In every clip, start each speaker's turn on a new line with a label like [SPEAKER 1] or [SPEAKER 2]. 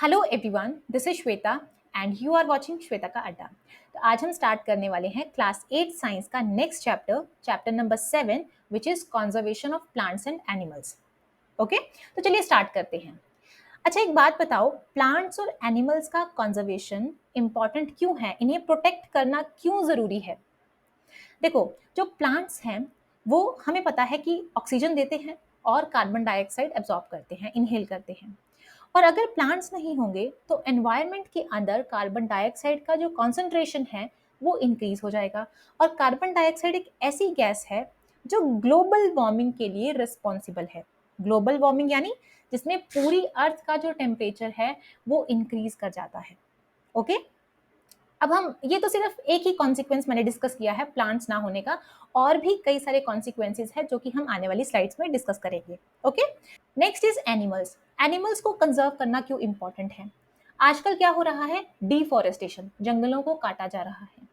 [SPEAKER 1] Hello everyone, this is Shweta and you are watching Shweta का अड्डा। तो आज हम स्टार्ट करने वाले हैं क्लास 8 साइंस का next chapter number 7 which is conservation of plants and animals. Okay, तो चलिए स्टार्ट करते हैं। अच्छा, एक बात बताओ, प्लांट्स और एनिमल्स का कंजर्वेशन इंपॉर्टेंट क्यों है? इन्हें प्रोटेक्ट करना क्यों जरूरी है? देखो, जो प्लांट्स हैं वो हमें पता है कि ऑक्सीजन देते हैं और कार्बन डाइऑक्साइड एब्जॉर्ब करते हैं, इनहेल करते हैं। और अगर प्लांट्स नहीं होंगे तो एनवायरनमेंट के अंदर कार्बन डाइऑक्साइड का जो कॉन्सेंट्रेशन है वो इंक्रीज हो जाएगा। और कार्बन डाइऑक्साइड एक ऐसी गैस है जो ग्लोबल वार्मिंग के लिए रिस्पॉन्सिबल है। ग्लोबल वार्मिंग यानी जिसमें पूरी अर्थ का जो टेम्परेचर है वो इंक्रीज कर जाता है। ओके, अब हम ये तो सिर्फ एक ही कॉन्सिक्वेंस मैंने डिस्कस किया है प्लांट्स ना होने का, और भी कई सारे कॉन्सिक्वेंसेस है जो कि हम आने वाली स्लाइड्स में डिस्कस करेंगे। Okay, next is animals. Animals को कंजर्व करना क्यों इंपॉर्टेंट है? आजकल क्या हो रहा है? डिफॉरेस्टेशन, जंगलों को काटा जा रहा है।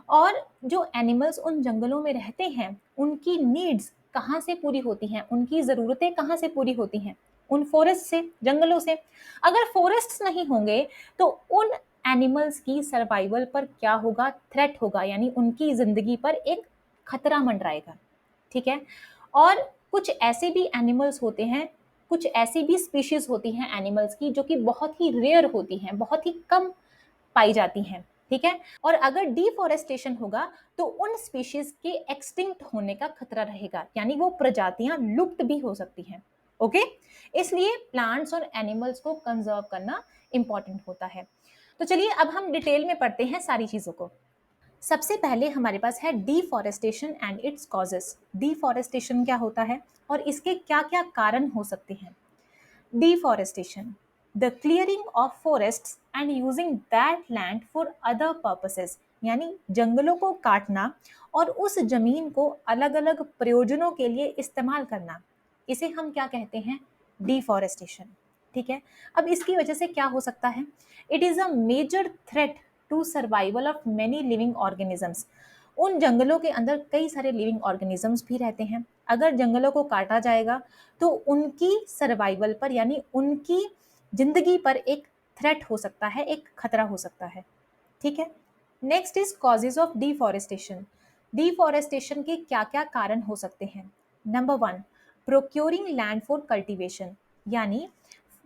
[SPEAKER 1] और जो एनिमल्स उन जंगलों में रहते हैं उनकी नीड्स कहाँ से पूरी होती हैं, उनकी ज़रूरतें कहाँ से पूरी होती हैं? उन फॉरेस्ट से, जंगलों से। अगर फॉरेस्ट्स नहीं होंगे तो उन एनिमल्स की सर्वाइवल पर क्या होगा? थ्रेट होगा, यानी उनकी ज़िंदगी पर एक खतरा मंडराएगा। ठीक है, और कुछ ऐसे भी एनिमल्स होते हैं, कुछ ऐसी भी स्पीशीज होती हैं एनिमल्स की जो कि बहुत ही रेयर होती हैं, बहुत ही कम पाई जाती हैं। ठीक है, और अगर डिफॉरेस्टेशन होगा तो उन स्पीशीज के एक्सटिंक्ट होने का खतरा रहेगा, यानी वो प्रजातियां लुप्त भी हो सकती हैं। ओके, इसलिए प्लांट्स और एनिमल्स को कंजर्व करना इंपॉर्टेंट होता है। तो चलिए अब हम डिटेल में पढ़ते हैं सारी चीजों को। सबसे पहले हमारे पास है deforestation and it's causes. Deforestation क्या होता है और इसके क्या क्या कारण हो सकते हैं? Deforestation, the clearing of forests and using that land for other purposes, यानी जंगलों को काटना और उस जमीन को अलग अलग प्रयोजनों के लिए इस्तेमाल करना, इसे हम क्या कहते हैं? डिफॉरेस्टेशन। ठीक है, अब इसकी वजह से क्या हो सकता है? It is a major threat to survival of many living organisms. उन जंगलों के अंदर कई सारे लिविंग ऑर्गेनिजम्स भी रहते हैं। अगर जंगलों को काटा जाएगा तो उनकी सर्वाइवल पर, यानी उनकी जिंदगी पर एक थ्रेट हो सकता है, एक खतरा हो सकता है। ठीक है, next is causes of deforestation. Deforestation के क्या क्या कारण हो सकते हैं? Number 1, procuring land for cultivation, यानी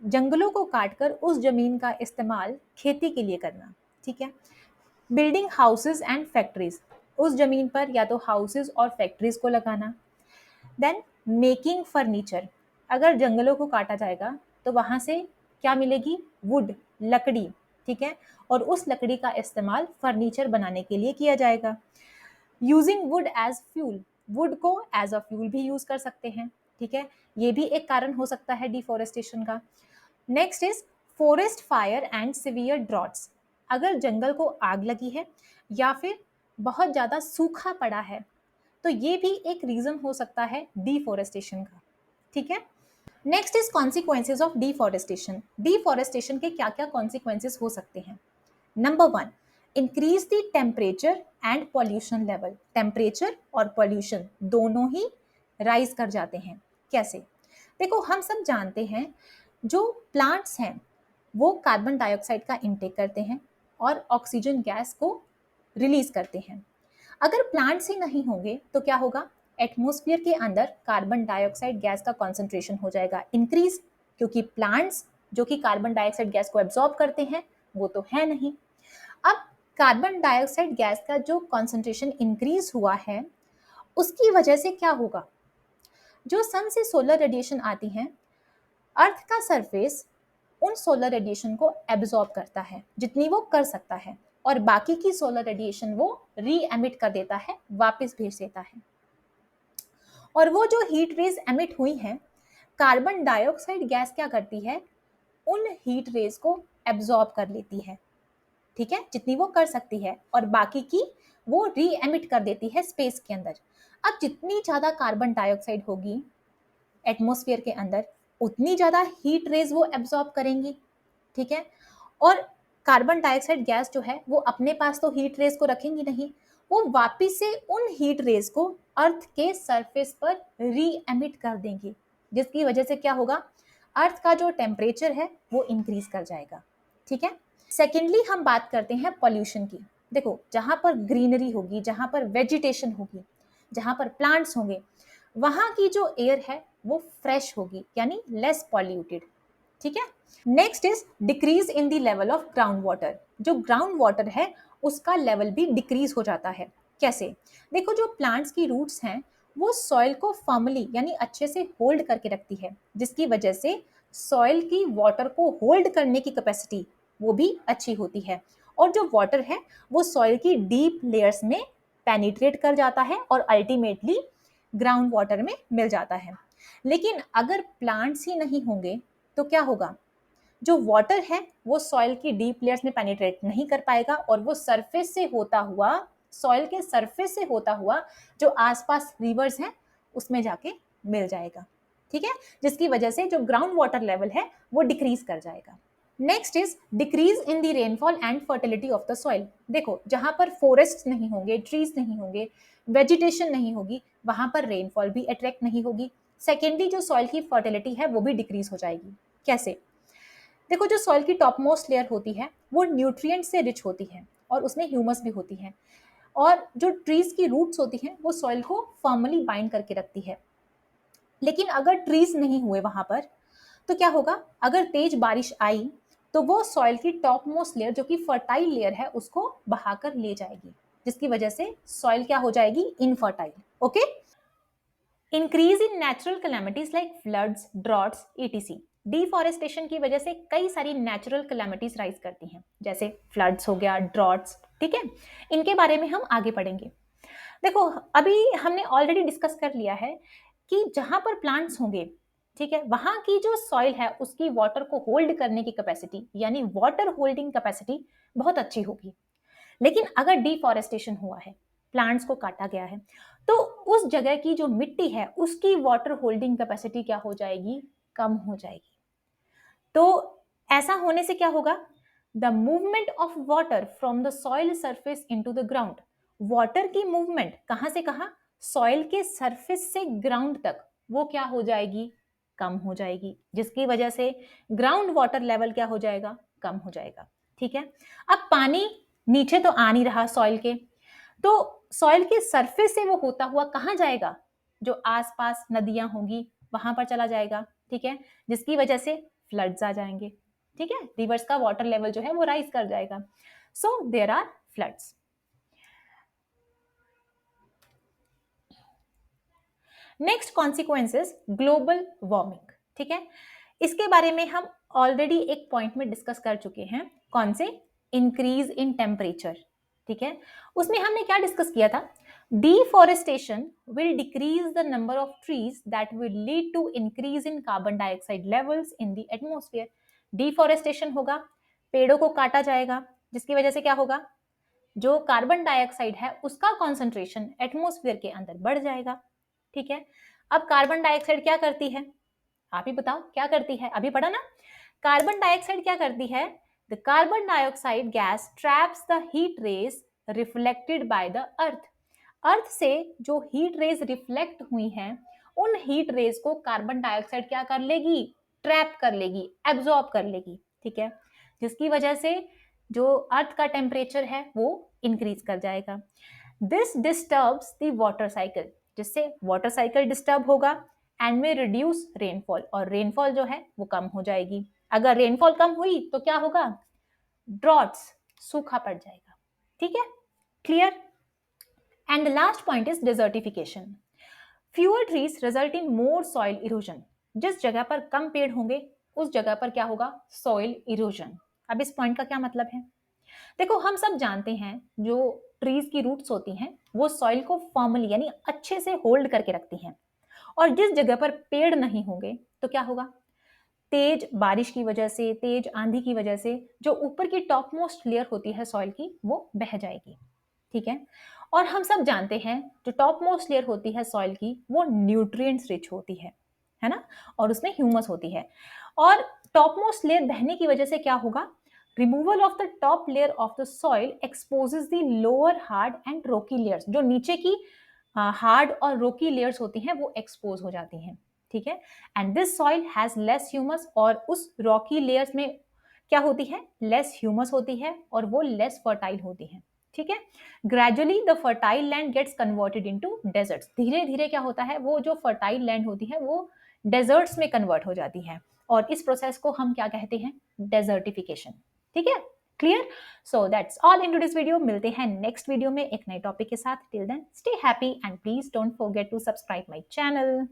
[SPEAKER 1] जंगलों को काटकर उस जमीन का इस्तेमाल खेती के लिए करना। ठीक है, बिल्डिंग हाउसेज एंड फैक्ट्रीज, उस जमीन पर या तो हाउसेज और फैक्ट्रीज को लगाना। देन मेकिंग फर्नीचर, अगर जंगलों को काटा जाएगा तो वहां से क्या मिलेगी? वुड, लकड़ी। ठीक है, और उस लकड़ी का इस्तेमाल फर्नीचर बनाने के लिए किया जाएगा। Using wood as fuel, wood को एज अ फ्यूल भी यूज कर सकते हैं। ठीक है, ये भी एक कारण हो सकता है डिफॉरेस्टेशन का। Next is forest fire and severe droughts, अगर जंगल को आग लगी है या फिर बहुत ज्यादा सूखा पड़ा है तो ये भी एक रीजन हो सकता है डिफॉरेस्टेशन का। ठीक है, next is consequences of deforestation. Deforestation के क्या क्या कॉन्सिक्वेंसेज हो सकते हैं? Number 1, increase the temperature and pollution level. Temperature और पॉल्यूशन दोनों ही राइज कर जाते हैं। कैसे? देखो, हम सब जानते हैं जो प्लांट्स हैं वो कार्बन डाइऑक्साइड का इनटेक करते हैं और ऑक्सीजन गैस को रिलीज करते हैं। अगर प्लांट्स ही नहीं होंगे तो क्या होगा? एटमॉस्फेयर के अंदर कार्बन डाइऑक्साइड गैस का कॉन्सेंट्रेशन हो जाएगा इंक्रीज, क्योंकि प्लांट्स जो कि कार्बन डाइऑक्साइड गैस को एब्जॉर्ब करते हैं वो तो है नहीं। अब कार्बन डाइऑक्साइड गैस का जो कॉन्सेंट्रेशन इंक्रीज हुआ है उसकी वजह से क्या होगा? जो सन से सोलर रेडिएशन आती है, अर्थ का सरफेस उन सोलर रेडिएशन को एब्जॉर्ब करता है जितनी वो कर सकता है, और बाकी की सोलर रेडिएशन वो री एमिट कर देता है, वापस भेज देता है। और वो जो हीट रेज एमिट हुई हैं, कार्बन डाइऑक्साइड गैस क्या करती है? उन हीट रेज को एब्जॉर्ब कर लेती है। ठीक है, जितनी वो कर सकती है, और बाकी की वो री एमिट कर देती है स्पेस के अंदर। अब जितनी ज्यादा कार्बन डाइऑक्साइड होगी एटमॉस्फेयर के अंदर उतनी ज्यादा हीट रेज वो एब्जॉर्ब करेंगी। ठीक है, और कार्बन डाइऑक्साइड गैस जो है वो अपने पास तो हीट रेज को रखेंगी नहीं, वो वापिस से उन हीट रेज को अर्थ के सरफेस पर री एमिट कर देंगी, जिसकी वजह से क्या होगा? अर्थ का जो टेम्परेचर है वो इंक्रीज कर जाएगा, ठीक है। सेकेंडली हम बात करते हैं पॉल्यूशन की। देखो, जहां पर ग्रीनरी होगी, जहां पर वेजिटेशन होगी, जहां पर प्लांट्स होंगे, वहां की जो एयर है वो फ्रेश होगी, यानी लेस पॉल्यूटेड, ठीक है। Next is decrease in the level of ground water. जो ग्राउंड वाटर है उसका लेवल भी डिक्रीज हो जाता है। कैसे? देखो, जो प्लांट्स की रूट्स हैं वो सॉइल को फर्मली यानी अच्छे से होल्ड करके रखती है, जिसकी वजह से सॉइल की वाटर को होल्ड करने की कैपेसिटी वो भी अच्छी होती है, और जो वाटर है वो सॉइल की डीप लेयर्स में पेनिट्रेट कर जाता है और अल्टीमेटली ग्राउंड वाटर में मिल जाता है। लेकिन अगर प्लांट्स ही नहीं होंगे तो क्या होगा? जो वाटर है वो सॉइल की डीप लेयर्स में पेनिट्रेट नहीं कर पाएगा, और वो सरफेस से होता हुआ, सॉइल के सरफेस से होता हुआ जो आसपास रिवर्स हैं उसमें जाके मिल जाएगा, ठीक है, जिसकी वजह से जो ग्राउंड वाटर लेवल है वो डिक्रीज कर जाएगा। Next is decrease in the rainfall and fertility of the soil. देखो, जहां पर फॉरेस्ट नहीं होंगे, ट्रीज नहीं होंगे, वेजिटेशन नहीं होगी, वहां पर रेनफॉल भी अट्रैक्ट नहीं होगी। सेकेंडली, जो सॉइल की फर्टिलिटी है वो भी डिक्रीज हो जाएगी। कैसे? देखो, जो सॉइल की टॉप मोस्ट लेयर होती है वो न्यूट्रिएंट से रिच होती है और उसमें ह्यूमस भी होती है, और जो ट्रीज की रूट्स होती हैं वो सॉइल को फर्मली बाइंड करके रखती है। लेकिन अगर ट्रीज नहीं हुए वहां पर तो क्या होगा? अगर तेज बारिश आई तो वो सॉइल की टॉप मोस्ट लेयर जो कि फर्टाइल लेयर है उसको बहाकर ले जाएगी, जिसकी वजह से सॉइल क्या हो जाएगी? Infertile. Okay. Increase in natural calamities like floods, droughts, etc. Deforestation की वजह से कई सारी नेचुरल कैलेमिटीज राइज करती हैं, जैसे फ्लड्स हो गया, ड्रॉट्स, ठीक है। इनके बारे में हम आगे पढ़ेंगे। देखो, अभी हमने ऑलरेडी डिस्कस कर लिया है कि जहां पर प्लांट्स होंगे, ठीक है, वहां की जो सॉइल है उसकी वाटर को होल्ड करने की कैपेसिटी यानी वाटर होल्डिंग कैपेसिटी बहुत अच्छी होगी। लेकिन अगर डिफॉरेस्टेशन हुआ है, प्लांट्स को काटा गया है, तो उस जगह की जो मिट्टी है उसकी वाटर होल्डिंग कैपेसिटी क्या हो जाएगी? कम हो जाएगी। तो ऐसा होने से क्या होगा? The movement of water from the soil surface into the ground. Water की मूवमेंट कहां से कहां? सॉइल के सरफेस से ग्राउंड तक, वो क्या हो जाएगी? कम हो जाएगी, जिसकी वजह से ग्राउंड वाटर लेवल क्या हो जाएगा? कम हो जाएगा, ठीक है। अब पानी नीचे तो आ नहीं रहा सॉइल के, तो सॉइल के सरफेस से वो होता हुआ कहां जाएगा? जो आसपास नदियां होंगी वहां पर चला जाएगा, ठीक है, जिसकी वजह से फ्लड्स आ जाएंगे, ठीक है, रिवर्स का वाटर लेवल जो है वो राइज कर जाएगा। So there are floods. Next consequences global warming, ठीक है। इसके बारे में हम ऑलरेडी एक पॉइंट में डिस्कस कर चुके हैं। कौन से? इंक्रीज इन टेम्परेचर, ठीक है। उसमें हमने क्या डिस्कस किया था? Deforestation will decrease the number of trees that will lead to increase in carbon dioxide levels in the atmosphere. Deforestation होगा, पेड़ों को काटा जाएगा, जिसकी वजह से क्या होगा? जो कार्बन डाइऑक्साइड है उसका कॉन्सेंट्रेशन एटमॉस्फेयर के अंदर बढ़ जाएगा, ठीक है। अब कार्बन डाइऑक्साइड क्या करती है? आप ही बताओ क्या करती है? अभी पढ़ा ना। कार्बन डाइऑक्साइड क्या करती है? The carbon dioxide gas traps the heat rays reflected by the earth. Earth से जो हीट रेज रिफ्लेक्ट हुई हैं उन हीट रेज को कार्बन डाइऑक्साइड क्या कर लेगी? ट्रैप कर लेगी, एब्जॉर्ब कर लेगी, ठीक है, जिसकी वजह से जो अर्थ का टेम्परेचर है वो इंक्रीज कर जाएगा। This disturbs the water cycle, जिससे वाटर साइकिल डिस्टर्ब होगा एंड में रिड्यूस रेनफॉल, और रेनफॉल जो है वो कम हो जाएगी। अगर रेनफॉल कम हुई तो क्या होगा? ड्रॉट्स, सूखा पड़ जाएगा, ठीक है, clear. And the last point is desertification. Fewer trees result in more soil erosion. जिस जगह पर कम पेड़ होंगे उस जगह पर क्या होगा? Soil erosion. अब इस पॉइंट का क्या मतलब है? देखो, हम सब जानते हैं जो ट्रीज की रूट्स होती हैं वो सॉइल को फॉर्मली यानी अच्छे से होल्ड करके रखती हैं, और जिस जगह पर पेड़ नहीं होंगे तो क्या होगा? तेज बारिश की वजह से, तेज आंधी की वजह से जो ऊपर की टॉप मोस्ट लेयर होती है सॉइल की वो बह जाएगी, ठीक है। और हम सब जानते हैं जो टॉप मोस्ट लेयर होती है सॉइल की वो न्यूट्रिएंट्स रिच होती है ना, और उसमें ह्यूमस होती है। और टॉप मोस्ट लेयर बहने की वजह से क्या होगा? Removal of the top layer of the soil exposes the lower hard and रोकी लेयर्स। जो नीचे की हार्ड और रोकी लेयर्स होती हैं वो एक्सपोज हो जाती हैं, ठीक है। And this soil has less humus, और उस रॉकी लेयर्स में क्या होती है, लेस ह्यूमस होती है और वो लेस फर्टाइल होती है, ठीक है। Gradually the fertile land gets converted into deserts, धीरे धीरे क्या होता है, वो जो फर्टाइल लैंड होती है वो डेजर्ट्स में कन्वर्ट हो जाती है, और इस प्रोसेस को हम क्या कहते हैं, डेजर्टिफिकेशन, ठीक है। Clear? So that's all in today's video. मिलते हैं नेक्स्ट वीडियो में एक नए टॉपिक के साथ। Till then stay happy and please don't forget to subscribe my channel.